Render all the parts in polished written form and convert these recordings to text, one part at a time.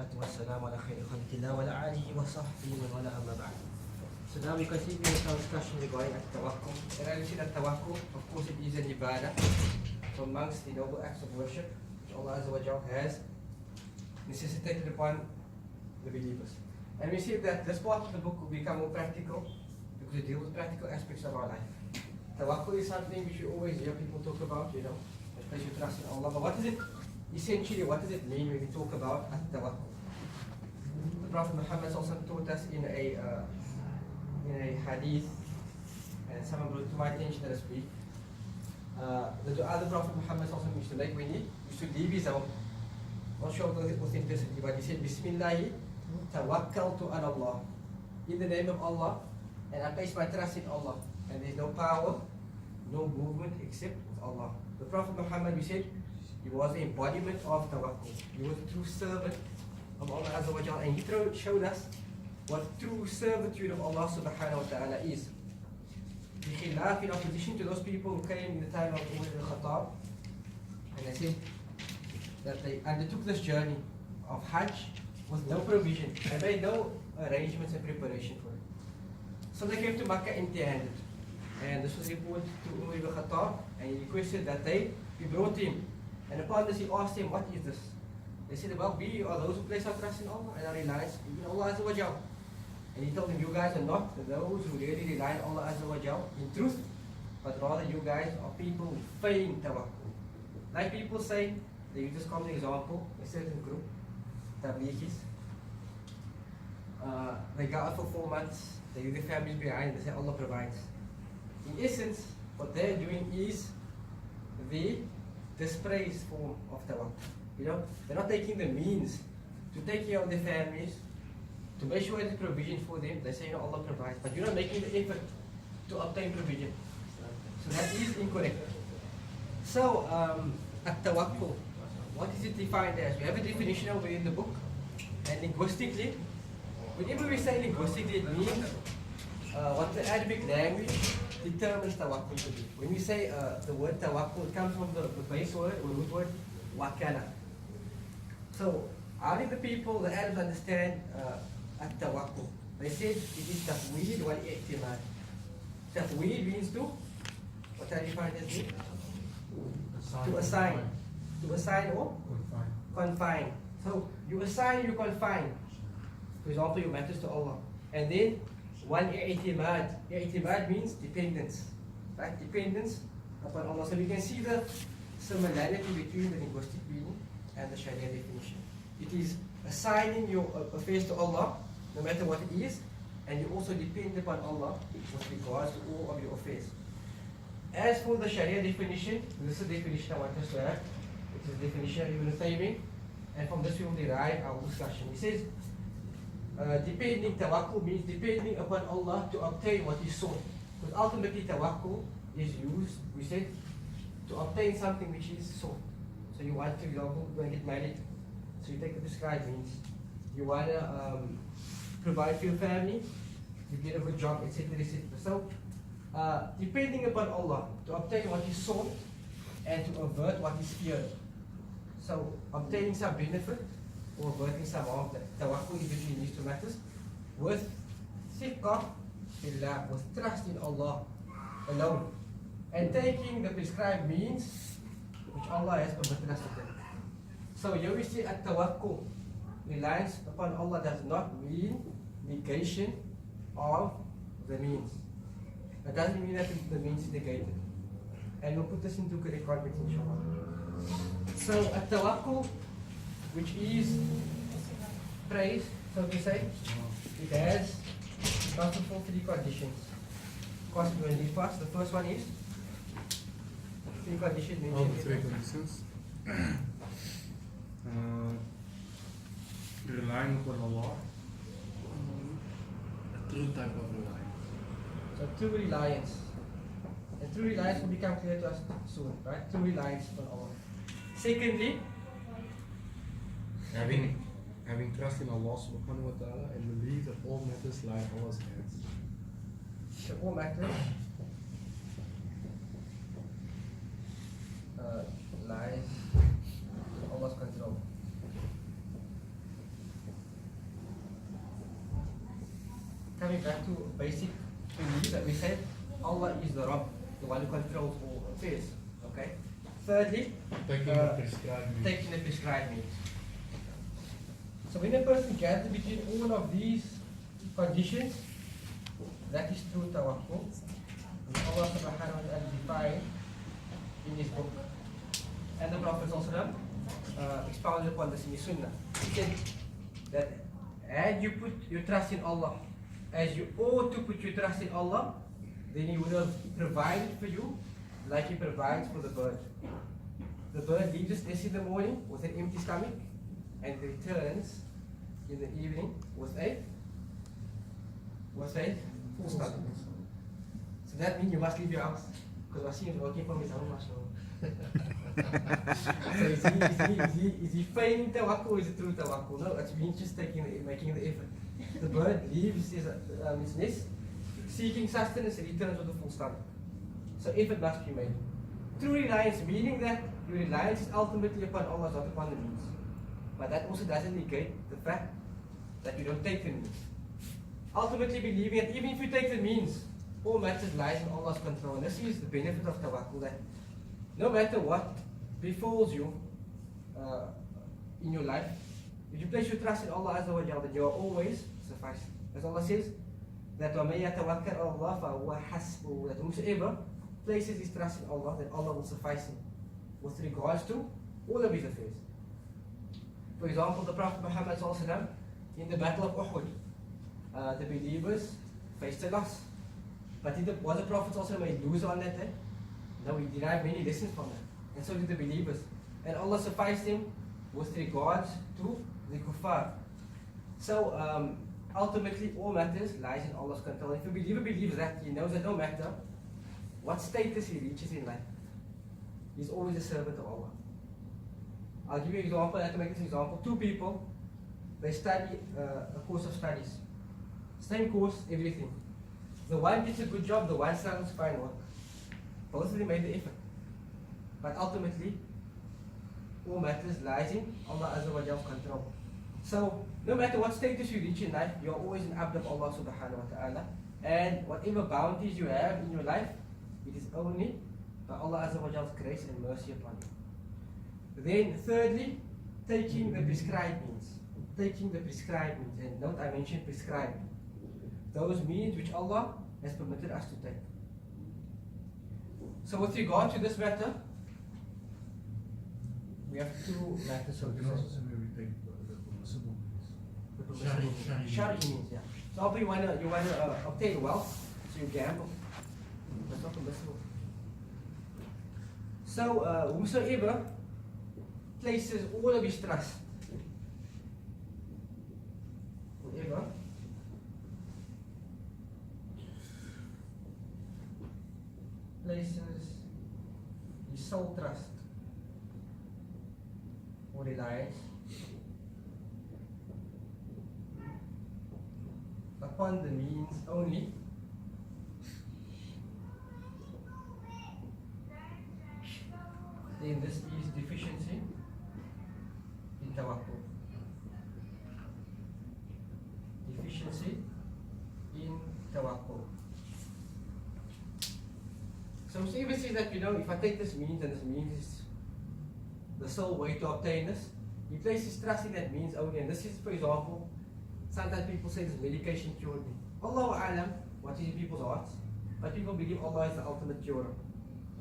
والسلام على خير خلق الله وعلى آله وصحبه ومن والاه أما بعد. So now we continue with our discussion regarding at-tawakkul. And I see that tawakkul, of course, it is an ibadah. So amongst the noble acts of worship which Allah Azza wa Jal has necessitated upon the believers. And we see that this part of the book will become more practical because it deals with practical aspects of our life. Tawakkul is something which you always hear people talk about, especially you trust in Allah. But what is it? Essentially, what does it mean when we talk about at-tawakkul? The Prophet Muhammad also taught us in a hadith, and someone brought to my attention this week, the dua the Prophet Muhammad also used to make when he used to leave his home. Not sure of the authenticity, but he said, Bismillahi tawakkaltu ala Allah. In the name of Allah, and I place my trust in Allah. And there is no power, no movement except with Allah. The Prophet Muhammad, we said, he was the embodiment of tawakkul. He was a true servant of Allah Azza wa Jalla, and he showed us what true servitude of Allah subhanahu wa ta'ala is. In opposition to those people who came in the time of Umar al-Khattab, and they said that they undertook this journey of Hajj with no provision. They made no arrangements and preparation for it. So they came to Makkah empty-handed. And this was reported to Umar al-Khattab, and he requested that they be brought him. And upon this, he asked them, what is this? They said, well, we are those who place our trust in Allah and our reliance in Allah Azza wa Jal. And he told them, you guys are not those who really rely on Allah Azza wa Jal in truth, but rather you guys are people who feign tawakkul. Like people say, they use this common example, a certain group, Tabligis, they go out for 4 months, they leave their families behind, they say Allah provides. In essence, what they're doing is the dispraised form of tawakkul. They're not taking the means to take care of their families, to make sure there's provision for them. They say, Allah provides, but you're not making the effort to obtain provision. So that is incorrect. So, at-tawakkul, what is it defined as? We have a definition over in the book, and linguistically, whenever we say linguistically, it means what the Arabic language determines tawakkul to be. When we say the word tawakkul, it comes from the base word or root word wakala. So, how did the people, the Arabs, understand at-tawakkul? They said it is Tawheed wal i'timad. Tawheed means to, what are you defined as mean? To assign. To assign or? Confine. So, you assign, you confine. For example, your matters to Allah. And then, one i'timad. I'timad means dependence. Right? Dependence upon Allah. So we can see the similarity between the linguistic meaning and the Sharia definition. It is assigning your affairs to Allah, no matter what it is, and you also depend upon Allah with regards to all of your affairs. As for the Sharia definition, this is the definition I want us to have. It is the definition of Ibn Taymiyyah, and from this we will derive our discussion. He says, depending, tawakkul means depending upon Allah to obtain what is sought. Because ultimately tawakkul is used, we said, to obtain something which is sought. So you want to, for example, go and get married. So you take the prescribed means. You want to provide for your family, you get a good job, etc. etc. So depending upon Allah to obtain what is sought and to avert what is feared. So obtaining some benefit or averting some harm. Tawakkul is between these two matters. With thiqah billah, with trust in Allah alone. And taking the prescribed means which Allah has permitted us to take. So here we see at-tawakkul, reliance upon Allah does not mean negation of the means. It doesn't mean that the means is negated. And we'll put this into correct context, inshallah. So at-tawakkul, which is praise, so to say, it has got to fulfill 3 conditions. Of course, we're going to read fast. The first one is 3 conditions mentioned. 3 conditions. Relying upon Allah. A true type of reliance. So true reliance. And true reliance will become clear to us soon, right? True reliance upon Allah. Secondly, having trust in Allah subhanahu wa ta'ala and believe that all matters lie in Allah's hands. So all matters lies in Allah's control. coming back to basic belief that we said Allah is the Rabb, the one who controls all affairs. Okay. Thirdly, Taking the prescribed means. taking the prescribed means. So when a person gathers between all of these conditions, that is true tawakkul. And Allah subhanahu wa ta'ala defined in his book. And the Prophet expounded upon this in his sunnah. He said that as you put your trust in Allah, as you ought to put your trust in Allah, then He would have provided for you like He provides for the bird. The bird leaves its nest in the morning with an empty stomach and returns in the evening with a full stomach. So that means you must leave your house, because Wasim is working from his own so is he feigning tawakkul or is it true tawakkul? No, it means just making the effort. The bird leaves his nest, seeking sustenance, and returns with a full stomach. So effort must be made. True reliance, meaning that your reliance is ultimately upon Allah, not upon the means. But that also doesn't negate the fact that you don't take the means. Ultimately believing that even if you take the means, all matters lies in Allah's control. And this is the benefit of tawakkul, that no matter what befalls you in your life, if you place your trust in Allah Azza wa Jalla, then you are always sufficed. As Allah says, that وَمَن يَتَوَكَّلْ عَلَى اللَّهِ فَهُوَ حَسْبُهُ, that whosoever places his trust in Allah, then Allah will suffice him with regards to all of his affairs. For example, the Prophet Muhammad ﷺ, in the Battle of Uhud, the believers faced a loss. But was the Prophet ﷺ a loser on that day? No, he derived many lessons from that. And so did the believers. And Allah sufficed him with regards to the kuffar. So ultimately all matters lies in Allah's control. If a believer believes that, he knows that no matter what status he reaches in life, he's always a servant of Allah. I'll give you an example. I have to make this example. Two people, they study a course of studies. Same course, everything. The one gets a good job, the one struggles to find work. Both of them made the effort. But ultimately, all matters lies in Allah Azza wa Jalla's control. So, no matter what status you reach in life, you're always an abd of Allah subhanahu wa ta'ala. And whatever bounties you have in your life, it is only by Allah Azza wa Jalla's grace and mercy upon you. Then, thirdly, taking the prescribed means. Taking the prescribed means. And note I mentioned prescribed. Those means which Allah has permitted us to take. So with regard to this matter, we have two matters. So We can also say maybe take the permissible means. Shari means, yeah. So you wanna obtain wealth, so you gamble. That's not permissible. So whosoever places all of his trust, whoever places his sole trust or reliance upon the means only, then this is deficiency in tawakkul. Deficiency in tawakkul. So even says that, if I take this means and this means is the sole way to obtain this, he places trust in that means only. And this is, for example, sometimes people say this medication cured me. Allahu A'lam, what is in people's hearts, but people believe Allah is the ultimate cure.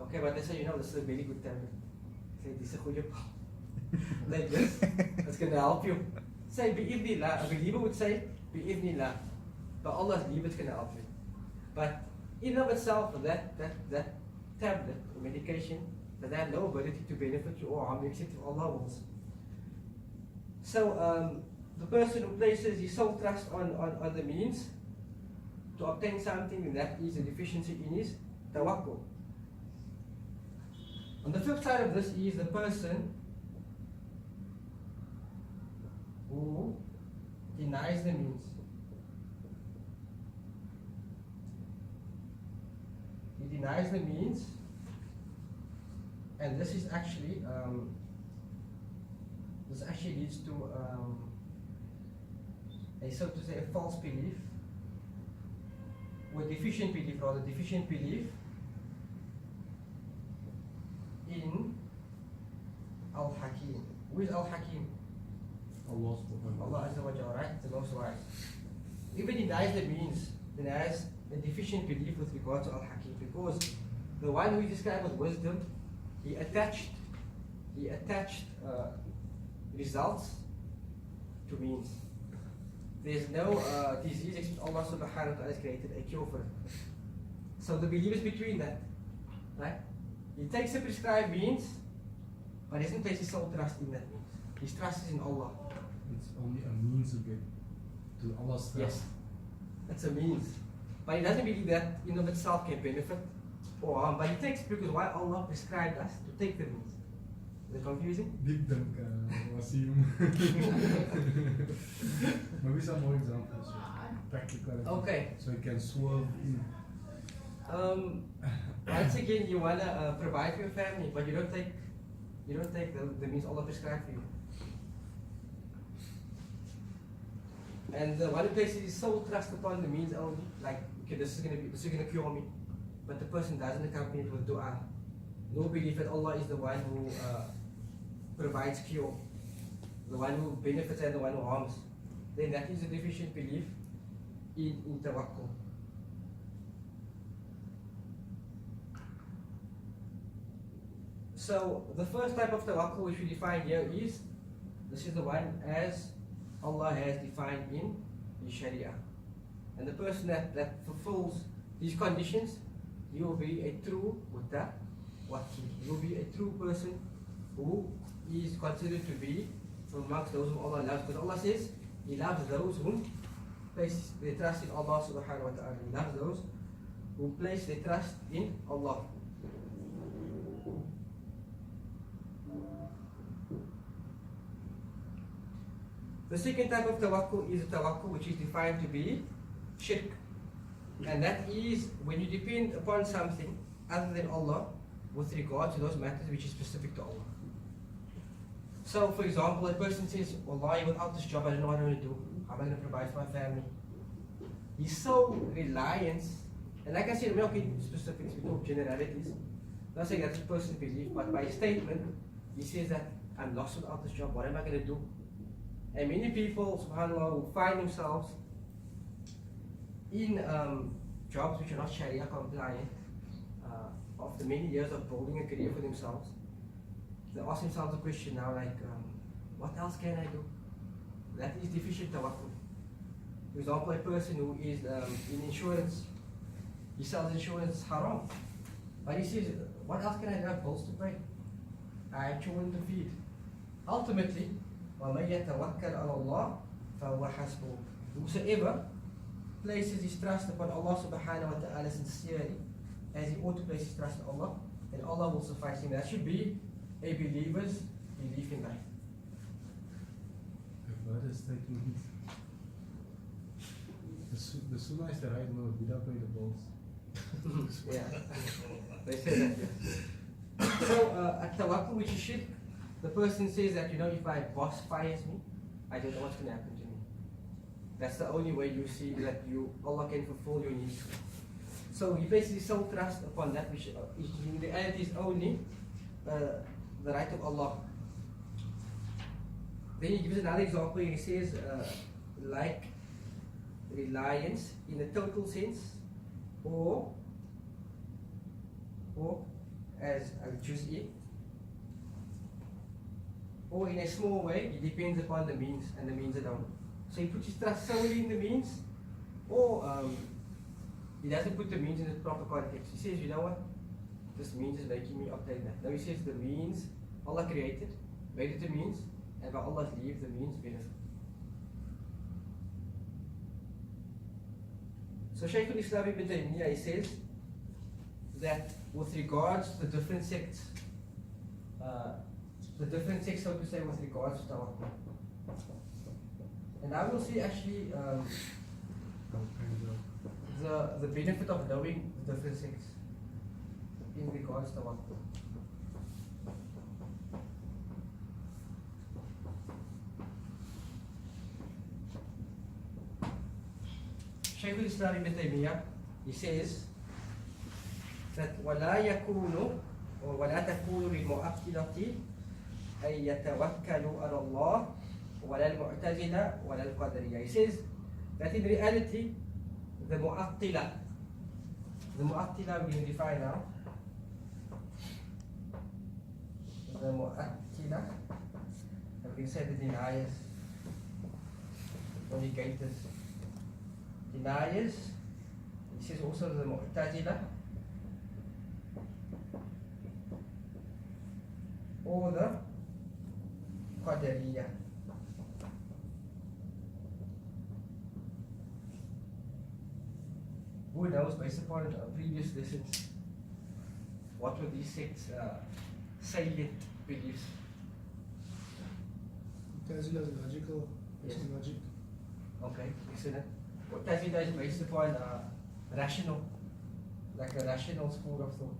Okay, but they say, this is a very good tablet. Say, this is a good like this, it's going to help you. Say, bi'idhnillah, a believer would say, bi'idhnillah, but Allah's leave it's going to help you. But in and of itself, that tablet or medication that have no ability to benefit you or harm you except if Allah wills. So the person who places his sole trust on the means to obtain something, and that is a deficiency in his tawakkul. On the flip side of this is the person who denies the means. He denies the means, and this is actually leads to a, so to say, a false belief or deficient belief, rather deficient belief in Al-Hakim. Who is Al-Hakim? Allah subhanahu wa Allah Azza wa Jalla, right? The most wise. Even he denies the means, then has a deficient belief with regard to Al-Hakim, because the one who is described with wisdom, he attached results to means. There's no disease except Allah subhanahu wa ta'ala has created a cure for it. So the belief is between that, right? He takes a prescribed means, but doesn't place his sole trust in that means. His trust is in Allah. It's only a means to get to Allah's trust. Yes, it's a means. But he doesn't believe that in of itself can benefit or harm. But he takes because why Allah prescribed us to take the means. Is it confusing? Big dump Wasim. Maybe some more examples. Practical. Okay. So you can swerve in. Once again, you wanna provide for your family, but you don't take the means Allah prescribed for you. And the one who places his sole trust upon the means only, like okay, this is gonna cure me, but the person doesn't accompany it with du'a. No belief that Allah is the one who provides cure, the one who benefits and the one who harms. Then that is a deficient belief in tawakkul. So the first type of tawakkul which we define here is, this is the one as Allah has defined in the Sharia. And the person that fulfills these conditions, he will be a true mutawakkil. He will be a true person who is considered to be from amongst those whom Allah loves. Because Allah says He loves those who place their trust in Allah subhanahu wa ta'ala. He loves those who place their trust in Allah. The second type of tawakkul is a tawakkul which is defined to be shirk. And that is when you depend upon something other than Allah with regard to those matters which is specific to Allah. So for example, a person says, Wallahi, without this job I don't know what I'm going to do. How am I going to provide for my family? He's so reliant, and like I said, we're not getting specifics, we talk generalities. Not saying that's a person's belief, but by statement, he says that I'm lost without this job, what am I going to do? And many people, subhanAllah, who find themselves in jobs which are not Sharia compliant, after many years of building a career for themselves, they ask themselves a question now like, what else can I do? That is deficient tawakkul. For example, a person who is in insurance, he sells insurance haram, but he says, what else can I do? I have bills to pay, I have children to feed. Ultimately, وَمَنْ يَتَوَكَّلْ عَلَى اللَّهِ فَهُوَ حَسْبُهُ. Whosoever places his trust upon Allah subhanahu wa ta'ala sincerely, as he ought to place his trust in Allah, then Allah will suffice him. That should be a believer's belief in life. The word is taking heat. The sunnah is the right word, without paying the bills. Yeah, they say that. Yes. So, at tawakkul, which is shirk, the person says that, if my boss fires me, I don't know what's going to happen to me. That's the only way you see that Allah can fulfill your needs. So he places his sole trust upon that which in reality is only the right of Allah. Then he gives another example. He says, like reliance in a total sense, or as al-juz'i, or in a small way, it depends upon the means and the means alone. So he puts his trust solely in the means, or he doesn't put the means in the proper context. He says, you know what, this means is making me obtain that. Now he says the means, Allah created, made it a means, and by Allah's leave, the means benefit. So Sheikh al-Islam ibn Taymiyyah, he says that with regards to the different sects, so to say, with regards to tawakkul. And I will see actually the benefit of knowing the different sects in regards to tawakkul. Sheikh al-Islam ibn Taymiyyah, He says that ولا يكون ولا تكون للمعطلة أن يتوكلوا على الله ولا المعتزلة ولا القدرية. He says that in reality the mu'attila we define now. The mu'attila, and we say the deniers, the negators. Deniers, he says also the mu'tazila, or the qadariyah. Who knows, based upon previous lessons, what were these sects' salient beliefs? Mu'tazila is logical. Yes. It's logic. Okay, excellent. Mu'tazila is based upon rational, like a rational school of thought.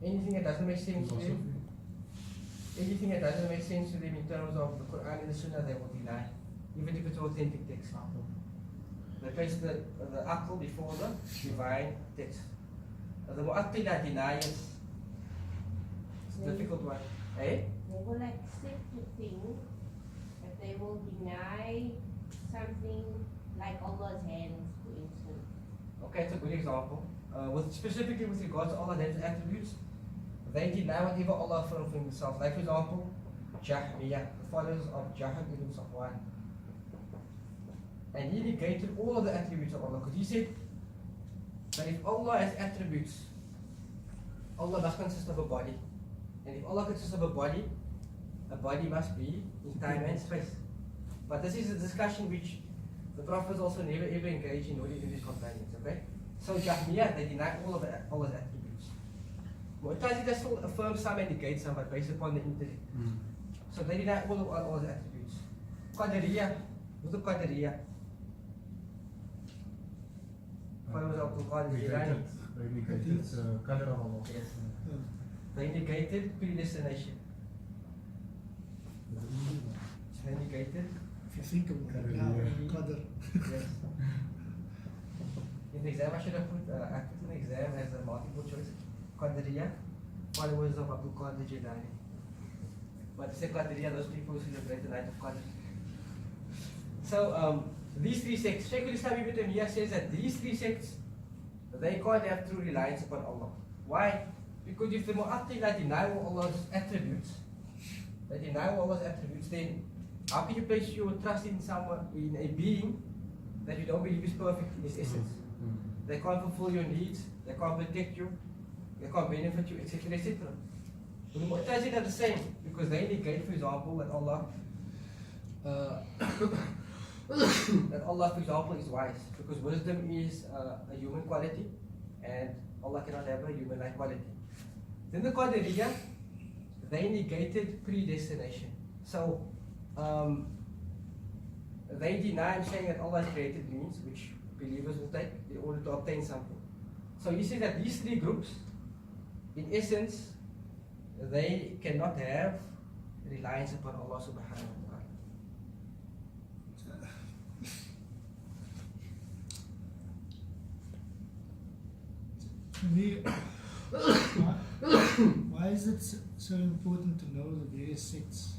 Anything that doesn't make sense to them, anything that doesn't make sense to them in terms of the Quran and the Sunnah, they will deny, even if it's authentic text. They place the aql before the divine text. The mu'attila deniers. It's a difficult one. Eh? They will accept the thing, but they will deny something like Allah's hands, for instance. Okay, it's a good example. Specifically with regards to Allah's attributes, they deny whatever Allah affirmed for himself. Like for example, Jahmiyah, the followers of Jahm ibn Safwan. And he negated all of the attributes of Allah, because he said that if Allah has attributes, Allah must consist of a body. And if Allah consists of a body must be in time and space. But this is a discussion which the Prophets also never ever engaged in, nor did his companions. Okay? So Jahmiyah, they deny all of Allah's attributes. Mu'tazila still affirm some and negate some, but based upon the intellect. So they deny all of Allah's attributes. Qadariyah, who's the Qadariyah? Followers of Abdul Qadir Jilani. They negated qadr of Allah. Yes. They negated predestination. They negated. If you think about it now, Qadr. Yes. In the exam, I should have put an exam as a multiple choice. Qadariyah, followers of Abdul Qadir Jilani. But to say Qadariyah, those people who celebrate the night of Qadr. So these three sects, Sheikh al-Islam Ibn Taymiyyah says that these three sects, they can't have true reliance upon Allah. Why? Because if the Mu'attila deny all Allah's attributes, then how can you place your trust in someone, in a being that you don't believe is perfect in his essence? They can't fulfill your needs, they can't protect you, they can't benefit you, etc. etc. But the Mu'tazila are the same, because they negate, for example, that Allah that Allah, for example, is wise, because wisdom is a human quality, and Allah cannot have a human-like quality. Then the Qadariyah, they negated predestination. So they deny saying that Allah has created means, which believers will take in order to obtain something. So you see that these three groups, in essence, they cannot have reliance upon Allah subhanahu wa ta'ala. To me, why is it so important to know the various sects?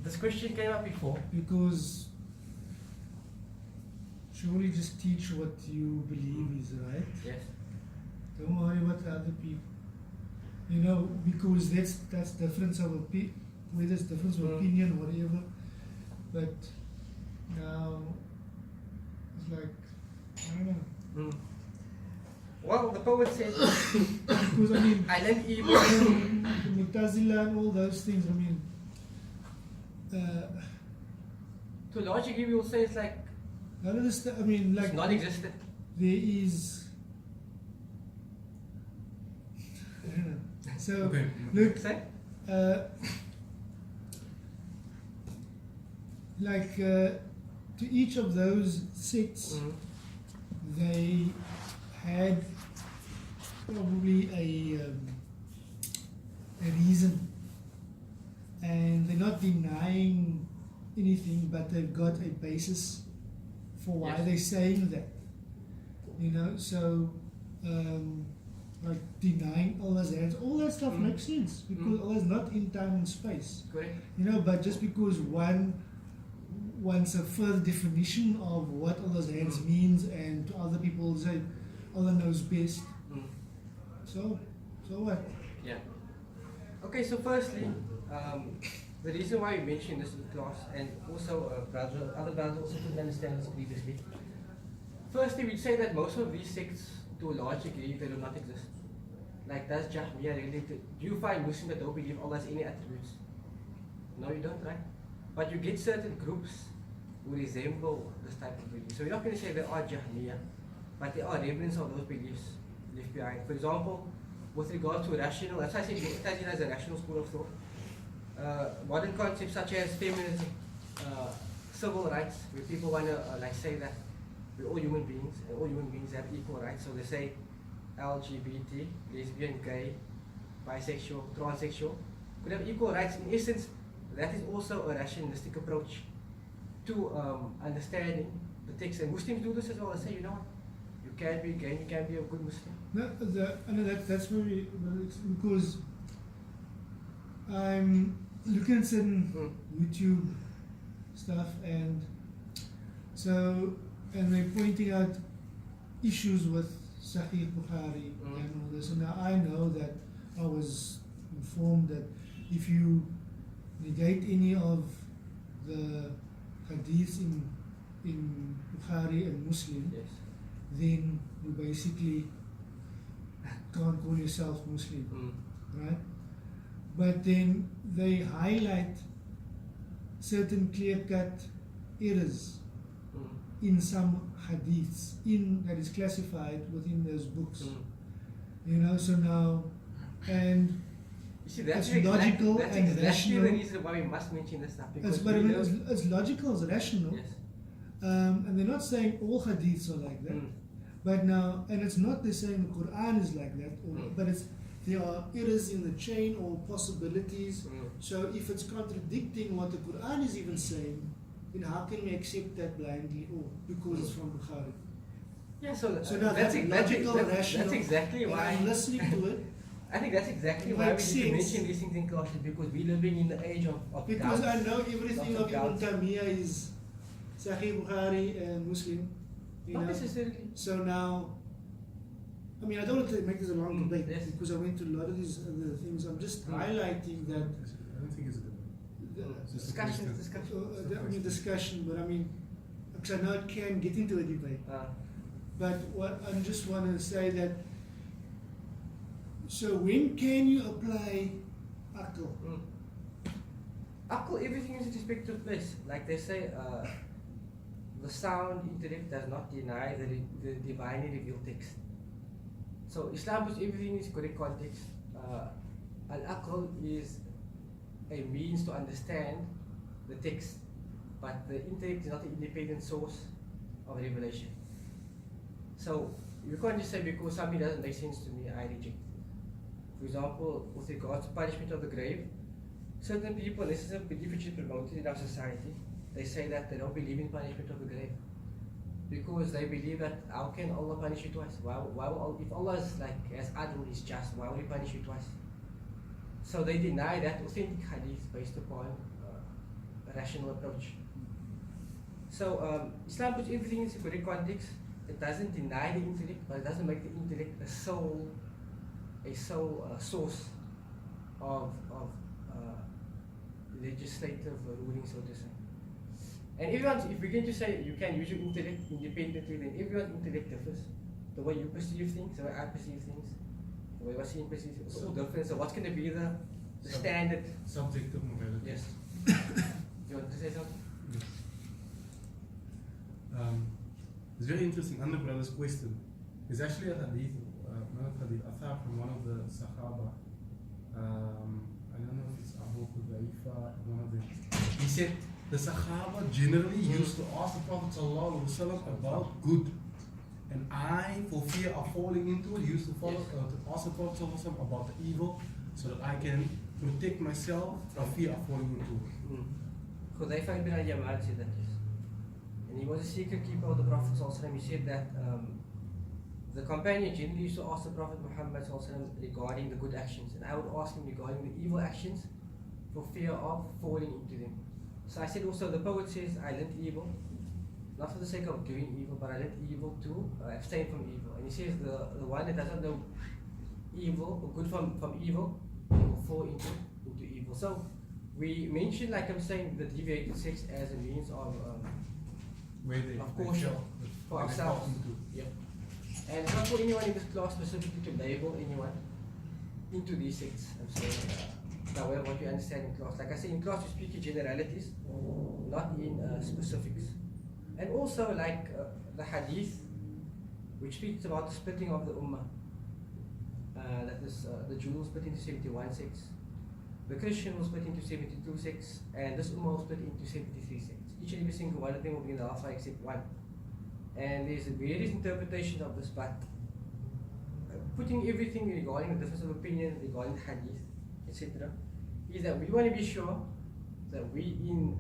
This question came up before. Because surely just teach what you believe is right. Yes. Don't worry about other people. You know, because that's difference of whether it's difference of opinion or whatever. But now it's like, I don't know. Well, the poet said, Because I mean, I lent evil. Mu'tazila and all those things, I mean, To a large degree, we will say it's like none of this, I mean, like, it's non-existent. there is, I don't know. So, Okay. look, Say? to each of those sects, they had probably a reason, and they're not denying anything, but they've got a basis for why Yes. they're saying that. You know, so like denying Allah's hands, all that stuff makes sense because Allah is not in time and space. Correct. You know, but just because one wants a further definition of what Allah's hands means, and to other people say Allah knows best. So what? Yeah. Okay, so firstly, the reason why we mentioned this in class, and also other brothers also couldn't understand this previously. Firstly, we'd say that most of these sects, to a large degree, they do not exist. Like, does Jahmiyyah really? Do you find Muslims that don't believe Allah has any attributes? No, you don't, right? But you get certain groups who resemble this type of belief. So you're not going to say they are Jahmiyyah, but there are remnants of those beliefs left behind. For example, with regard to rational, that's why I say Mu'tazila is a rational school of thought. Modern concepts such as feminism, civil rights, where people want to like say that we're all human beings and all human beings have equal rights. So they say LGBT, lesbian, gay, bisexual, transsexual could have equal rights. In essence, that is also a rationalistic approach to understanding the text. And Muslims do this as well. They say, you know what, you can be gay, you can be a good Muslim. No, that's very, because I'm looking at certain YouTube stuff, and they're pointing out issues with Sahih Bukhari and all this. And now I know that I was informed that if you negate any of the hadiths in Bukhari and Muslim, then you basically can't call yourself Muslim, right? But then they highlight certain clear-cut errors in some hadiths that is classified within those books. You know, so now, and you see, that's it's logical and exactly rational. the reason why we must mention this stuff. Because It's logical, it's rational. Yes. And they're not saying all hadiths are like that. But now, and it's not they're saying the Quran is like that, but there are errors in the chain or possibilities. So if it's contradicting what the Quran is even saying, then how can we accept that blindly or because it's from Bukhari? Yeah, so now that's logical, rational. That's exactly why I'm listening to it. I think that's exactly It why we makes need to sense. mention these things in classes, because we're living in the age of Because doubts. I know everything Lots of of Ibn doubts. Taymiyyah is Sahih Bukhari and Muslim. You Not know? necessarily. So now, I mean, I don't want to make this a long debate Yes. because I went to a lot of these other things. I'm just highlighting that I don't think it's a debate. It's just a Discussion. discussion, but I mean, because I know it can get into a debate. But what I just want to say that, so when can you apply Aql? Aql, everything is in its respective place. Like they say, the sound intellect does not deny the divinely revealed text. So Islam puts everything in its correct context. Al-Aql is a means to understand the text, but the intellect is not an independent source of revelation. So you can't just say because something doesn't make sense to me, I reject it. For example, with regards to punishment of the grave, certain people, and this is a belief which is promoted in our society, they say that they don't believe in punishment of the grave because they believe that how can Allah punish you twice? Why will if Allah is like as adl, is just, why will He punish you twice? So they deny that authentic hadith based upon a rational approach. So Islam puts everything in its correct context. It doesn't deny the intellect, but it doesn't make the intellect a sole source of legislative ruling, so to say. And everyone, if we begin to say you can use your intellect independently, then everyone's intellect differs. The way you perceive things, the way I perceive things, the way Wasim perceives things, it's all different. So what's going to be the standard? Subjective morality. Yes. You want to say something? Yes. It's very interesting. Under brother's question, there's actually a hadith, not a hadith, a thought from one of the Sahaba. I don't know if it's Abu Hudayfa, one of them. He said the Sahaba generally used to ask the Prophet ﷺ about good, and I, for fear of falling into it, used to to ask the Prophet ﷺ about the evil, so that I can protect myself from fear of falling into it. Hudayfa ibn al-Yaman said that, yes. And he was a secret keeper of the Prophet ﷺ. He said that the companion generally used to ask the Prophet Muhammad regarding the good actions, and I would ask him regarding the evil actions for fear of falling into them. So I said also, the poet says, I learned evil, not for the sake of doing evil, but I learned evil to abstain from evil. And he says the one that doesn't know evil or good from evil will fall into evil. So we mentioned, like I'm saying, the deviated sex as a means of caution for ourselves. Yep. And it's not for anyone in this class specifically to label anyone into these sects. I'm saying, however, what you understand in class. Like I said, in class you speak in generalities, not in specifics. And also, like the hadith, which speaks about the splitting of the ummah. That is, the Jews will split into 71 sects, the Christian will split into 72 sects, and this ummah will split into 73 sects. Each and every single one of them will be in the hellfire except one. And there's various interpretations of this, but putting everything regarding the difference of opinion, regarding hadith, etc., is that we want to be sure that we're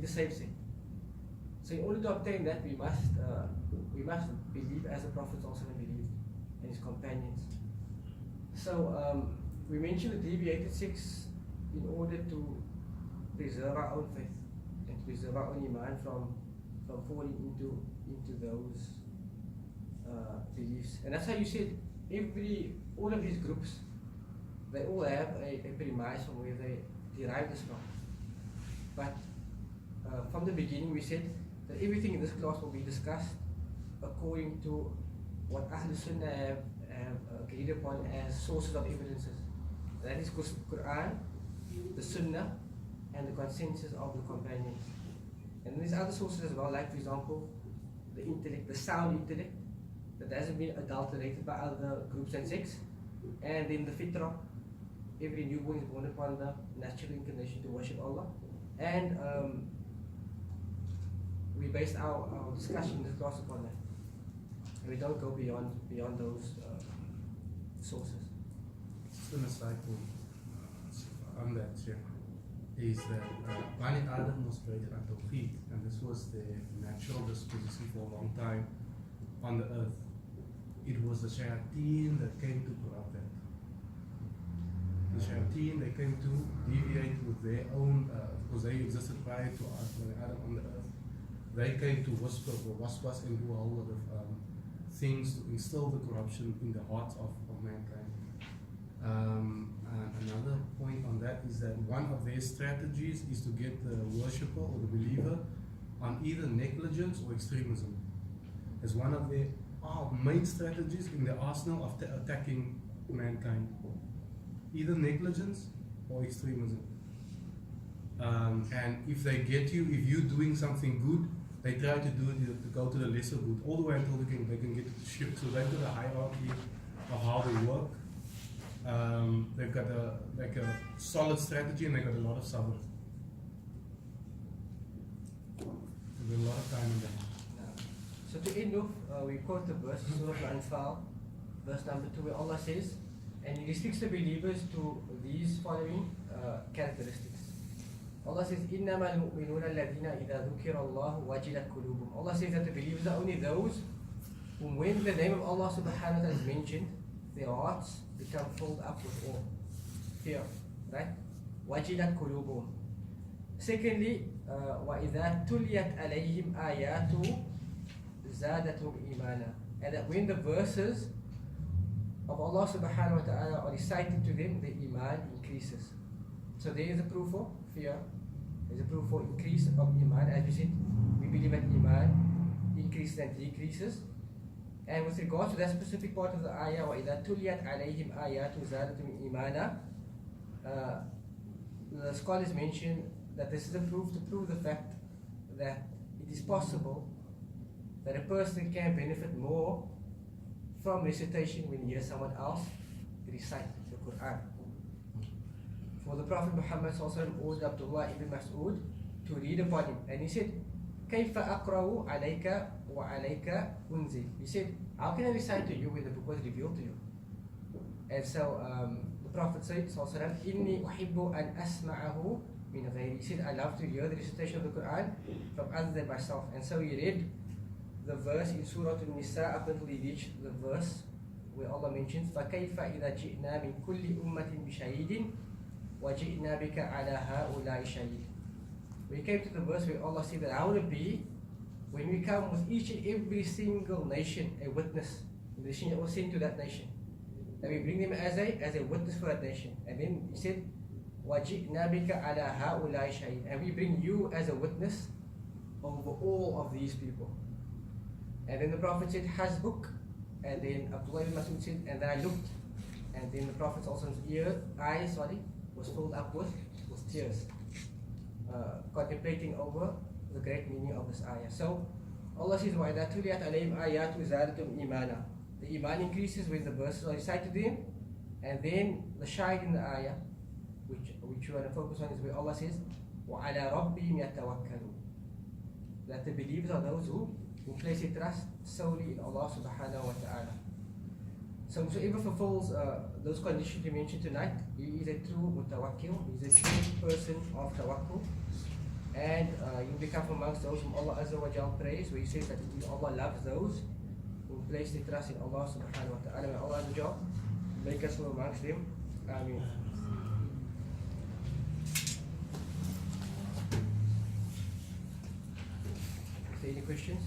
the safe sect. So in order to obtain that, we must believe as the Prophet also believed and his companions. So we mentioned the deviated sects in order to preserve our own faith and to preserve our own iman from falling into those beliefs. And that's how you said all of these groups, they all have a premise from where they derive this from. But from the beginning we said that everything in this class will be discussed according to what Ahlul Sunnah have agreed upon as sources of evidences. That is Quran, the Sunnah, and the consensus of the companions. And there's other sources as well, like for example, the intellect, the sound intellect, that hasn't been adulterated by other groups and sects. And then the fitrah, every newborn is born upon the natural inclination to worship Allah. And we based our discussion in this class upon that. And we don't go beyond those sources. Just an aside on that, Sheikh, is that Bani Adam was created on Tawheed, and this was the natural disposition for a long time on the earth. It was the shayateen that came to corrupt that. The shayateen, they came to deviate with their own, because they existed prior to us, Bani Adam on the earth. They came to whisper or waswas and do a whole lot of things to instill the corruption in the hearts of mankind. And another point on that is that one of their strategies is to get the worshipper or the believer on either negligence or extremism as one of their main strategies in the arsenal of attacking mankind. Either negligence or extremism. And if they get you, if you're doing something good, they try to do it to go to the lesser good, all the way until they can get to the shirk. So they've got a hierarchy of how they work. They've got a solid strategy, and they've got a lot of sabr. There's a lot of time in that. So to end off, we quote the verse, Surah Al-Anfal, verse number 2, where Allah says, and He restricts the believers to these following characteristics. Allah says, إِنَّمَا الْمُؤْمِنُونَ الَّذِينَ إِذَا ذُكِرَ اللَّهُ وَجِلَتْ قُلُوبُهُم. Allah says that the believers are only those whom when the name of Allah subhanahu wa ta'ala is mentioned, their hearts become filled up with awe, fear, right? وَجِلَتْ قُلُوبُهُم. Secondly, وَإِذَا تُلِيَتْ عَلَيْهِمْ آيَاتُ زَادَتْهُمْ إِيمَانًا. And that when the verses of Allah subhanahu wa ta'ala are recited to them, the iman increases. So there is a proof for fear, there's a proof for increase of iman. As we said, we believe that iman increases and decreases. And with regard to that specific part of the ayah, وَإِذَا تُلِيَتْ عَلَيْهِمْ آيَاتُ زَادَتْهُمْ إِيمَانًا, the scholars mention that this is a proof to prove the fact that it is possible that a person can benefit more from recitation when he hears someone else recite the Quran. For the Prophet Muhammad ordered Abdullah ibn Mas'ud to read upon him, and he said, كَيْفَ أَقْرَأُ عَلَيْكَ وَعَلَيْكَ أُنزِلْ. He said, how can I recite to you when the book was revealed to you? And so the Prophet said, إِنِّي أُحِبُّ أَنْ أَسْمَعَهُ مِنْ غَيْرِ. He said, I love to hear the recitation of the Quran from other than myself. And so he read the verse in Surah An-Nisa up until we reach the verse where Allah mentions فَكَيْفَ إِذَا جِئْنَا مِنْ كُلِّ أُمَّةٍ بِشَهِيدٍ وَجِئْنَا بِكَ عَلَى هَؤُلَاءِ شَهِيدٍ. We came to the verse where Allah said that how would it be when we come with each and every single nation a witness, the nation that was sent to that nation, and we bring them as a witness for that nation. And then He said وَجِئْنَا بِكَ عَلَى هَؤُلَاءِ شَهِيدٍ, and we bring you as a witness over all of these people. And then the Prophet said Hasbuk, and then Abdullah ibn Mas'ud said, and then I looked, and then the Prophet's also eyes was filled up with tears, contemplating over the great meaning of this ayah. So Allah says وَإِذَا تُلِيَتْ عَلَيْهِمْ آيَاتُ زَادَتْهُمْ إِيمَانًا. The iman increases when the verses are recited to them. And then the shahid in the ayah, which we want to focus on, is where Allah says وَعَلَى رَبِّهِمْ يَتَوَكَّلُونَ, that the believers are those who place their trust solely in Allah subhanahu wa ta'ala. So whoever fulfills those conditions we mentioned tonight, he is a true mutawakkil, he is a true person of tawakkul, and you become amongst those whom Allah Azza wa Jal praise, where He says that Allah loves those who place their trust in Allah subhanahu wa ta'ala. May Allah Azza wa Jal make us from amongst them. Ameen. Is there any questions?